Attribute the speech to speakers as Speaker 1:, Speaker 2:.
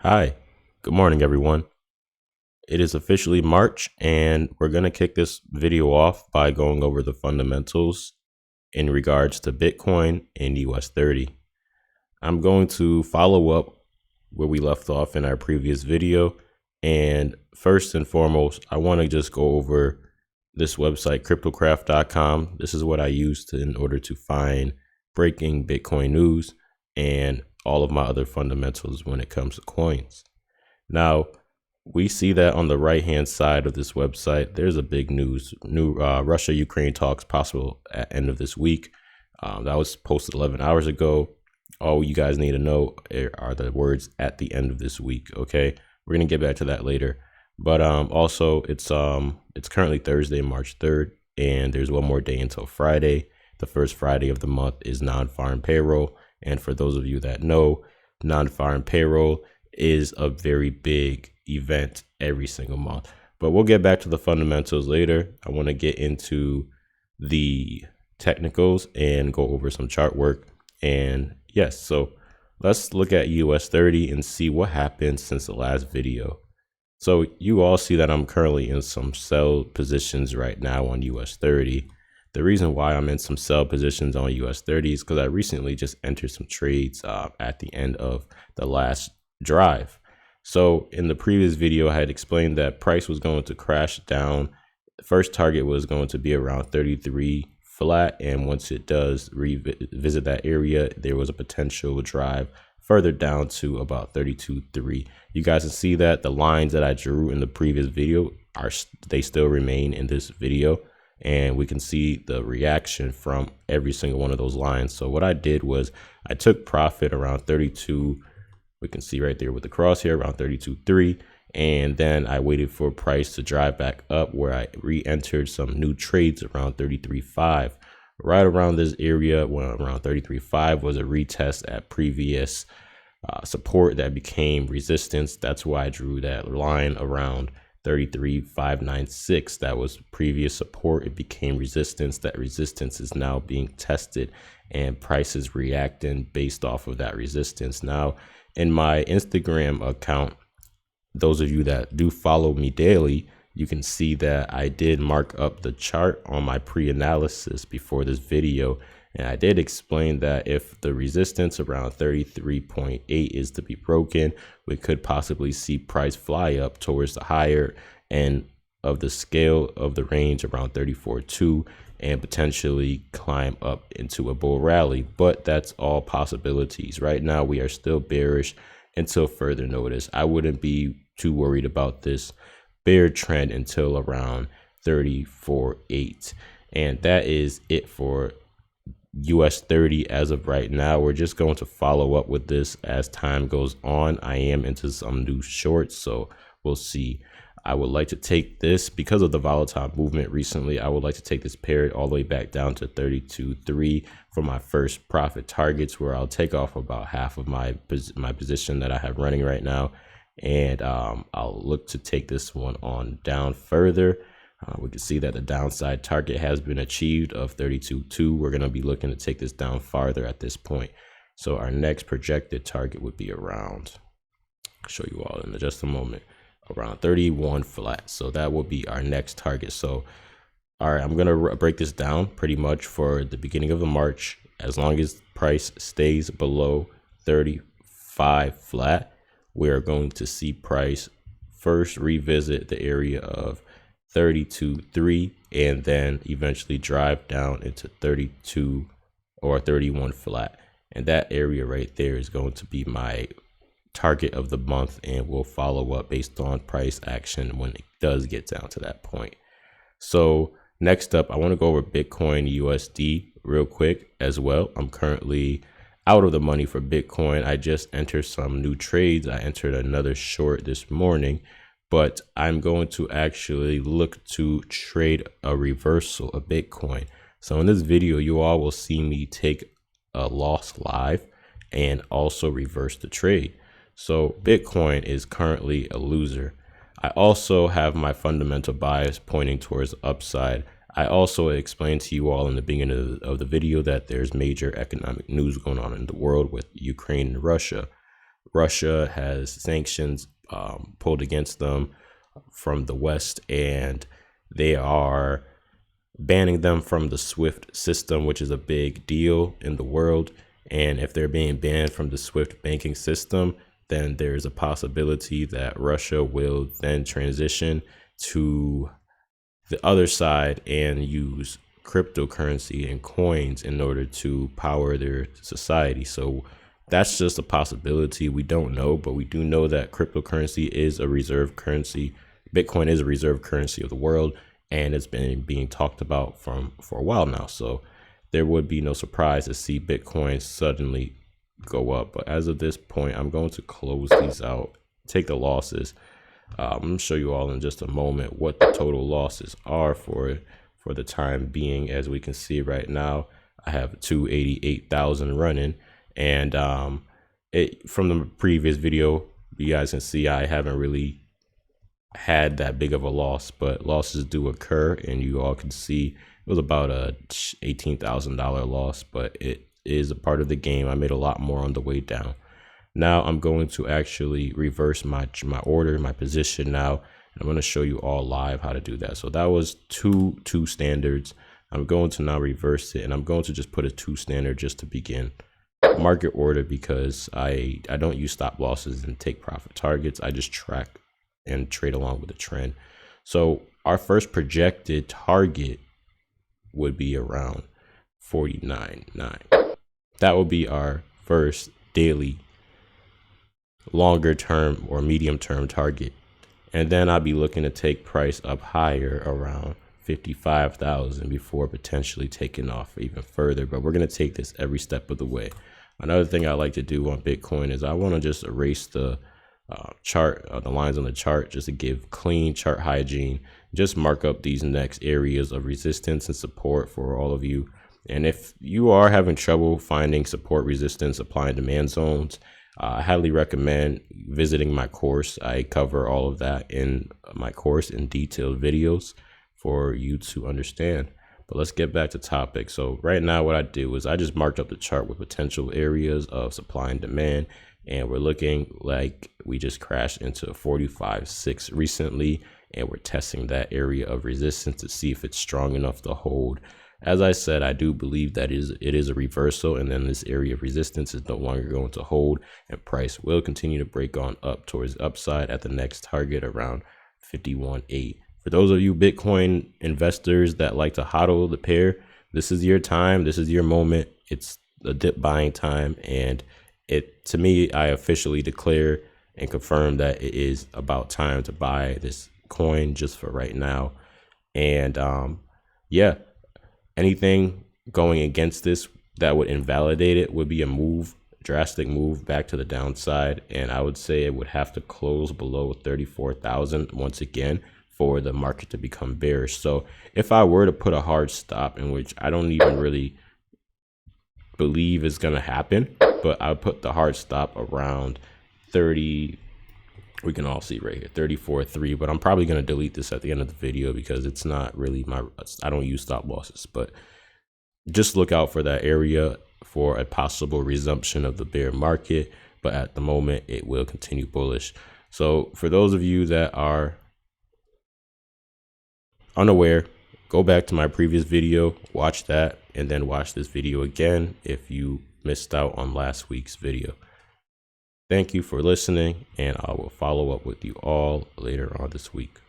Speaker 1: Hi, good morning, everyone. It is officially March, and we're going to kick this video off by going over the fundamentals in regards to Bitcoin and US30. I'm going to follow up where we left off in our previous video. And first and foremost, I want to just go over this website, cryptocraft.com. This is what I use in order to find breaking Bitcoin news and all of my other fundamentals when it comes to coins. Now, we see that on the right hand side of this website, there's a big new Russia-Ukraine talks possible at end of this week. That was posted 11 hours ago. All you guys need to know are the words "at the end of this week." Okay, we're gonna get back to that later. But also, it's currently Thursday, March 3rd, and there's one more day until Friday. The first Friday of the month is non-farm payroll, and for those of you that know, non-farm payroll is a very big event every single month. But we'll get back to the fundamentals later. I want to get into the technicals and go over some chart work. And yes, so let's look at US30 and see what happened since the last video. So you all see that I'm currently in some sell positions right now on US30. The reason why I'm in some sell positions on US30 is because I recently just entered some trades at the end of the last drive. So in the previous video, I had explained that price was going to crash down. The first target was going to be around 33 flat, and once it does revisit that area, there was a potential drive further down to about 32.3. You guys can see that the lines that I drew in the previous video they still remain in this video, and we can see the reaction from every single one of those lines. So what I did was I took profit around 32. We can see right there with the crosshair around 32.3, and then I waited for price to drive back up where I re-entered some new trades around 33.5. Right around this area, around 33.5 was a retest at previous support that became resistance. That's why I drew that line around 33.596. That was previous support. It became resistance. That resistance is now being tested, and price is reacting based off of that resistance. Now, in my Instagram account, those of you that do follow me daily, you can see that I did mark up the chart on my pre-analysis before this video, and I did explain that if the resistance around 33.8 is to be broken, we could possibly see price fly up towards the higher end of the scale of the range around 34.2 and potentially climb up into a bull rally. But that's all possibilities. Right now, we are still bearish until further notice. I wouldn't be too worried about this bear trend until around 34.8. And that is it for US30 as of right now. We're just going to follow up with this as time goes on. I am into some new shorts, so we'll see. I would like to take this, because of the volatile movement recently, I would like to take this pair all the way back down to 32.3 for my first profit targets, where I'll take off about half of my position that I have running right now, and I'll look to take this one on down further. We can see that the downside target has been achieved of 32.2. We're going to be looking to take this down farther at this point. So our next projected target would be around, I'll show you all in just a moment, around 31 flat. So that will be our next target. So all right, I'm going to break this down pretty much for the beginning of the March. As long as price stays below 35 flat, we are going to see price first revisit the area of 32.3 and then eventually drive down into 32 or 31 flat. And that area right there is going to be my target of the month, and we'll follow up based on price action when it does get down to that point. So next up, I want to go over Bitcoin USD real quick as well. I'm currently out of the money for Bitcoin. I just entered some new trades. I entered another short this morning, but I'm going to actually look to trade a reversal of Bitcoin. So in this video, you all will see me take a loss live and also reverse the trade. So Bitcoin is currently a loser. I also have my fundamental bias pointing towards the upside. I also explained to you all in the beginning of the video that there's major economic news going on in the world with Ukraine and Russia. Russia has sanctions pulled against them from the West, and they are banning them from the SWIFT system, which is a big deal in the world. And if they're being banned from the SWIFT banking system, then there's a possibility that Russia will then transition to the other side and use cryptocurrency and coins in order to power their society. So that's just a possibility. We don't know, but we do know that cryptocurrency is a reserve currency. Bitcoin is a reserve currency of the world, and it's been being talked about for a while now. So there would be no surprise to see Bitcoin suddenly go up. But as of this point, I'm going to close these out, take the losses. I'm going to show you all in just a moment what the total losses are for the time being. As we can see right now, I have 288,000 running, and from the previous video, you guys can see I haven't really had that big of a loss, but losses do occur, and you all can see it was about a $18,000 loss, but it is a part of the game. I made a lot more on the way down. Now I'm going to actually reverse my order, my position now, and I'm going to show you all live how to do that. So that was two standards. I'm going to now reverse it, and I'm going to just put a 2 standard just to begin market order, because I don't use stop losses and take profit targets. I just track and trade along with the trend. So our first projected target would be around 49.9. That will be our first daily longer term or medium term target, and then I'll be looking to take price up higher around 55,000 before potentially taking off even further. But we're going to take this every step of the way. Another thing I like to do on Bitcoin is I want to just erase the chart, the lines on the chart, just to give clean chart hygiene, just mark up these next areas of resistance and support for all of you. And if you are having trouble finding support, resistance, supply and demand zones, I highly recommend visiting my course. I cover all of that in my course in detailed videos for you to understand. But let's get back to topic. So right now what I do is I just marked up the chart with potential areas of supply and demand, and we're looking like we just crashed into 45.6 recently, and we're testing that area of resistance to see if it's strong enough to hold. As I said, I do believe that it is a reversal, and then this area of resistance is no longer going to hold, and price will continue to break on up towards the upside at the next target around 51.8. For those of you Bitcoin investors that like to hodl the pair, this is your time. This is your moment. It's a dip buying time, and to me, I officially declare and confirm that it is about time to buy this coin just for right now. And yeah. Anything going against this that would invalidate it would be a drastic move back to the downside. And I would say it would have to close below 34,000 once again for the market to become bearish. So if I were to put a hard stop, in which I don't even really believe is going to happen, but I put the hard stop around 30. We can all see right here, 34.3, but I'm probably going to delete this at the end of the video because it's not really I don't use stop losses. But just look out for that area for a possible resumption of the bear market. But at the moment, it will continue bullish. So for those of you that are unaware, go back to my previous video, watch that, and then watch this video again if you missed out on last week's video. Thank you for listening, and I will follow up with you all later on this week.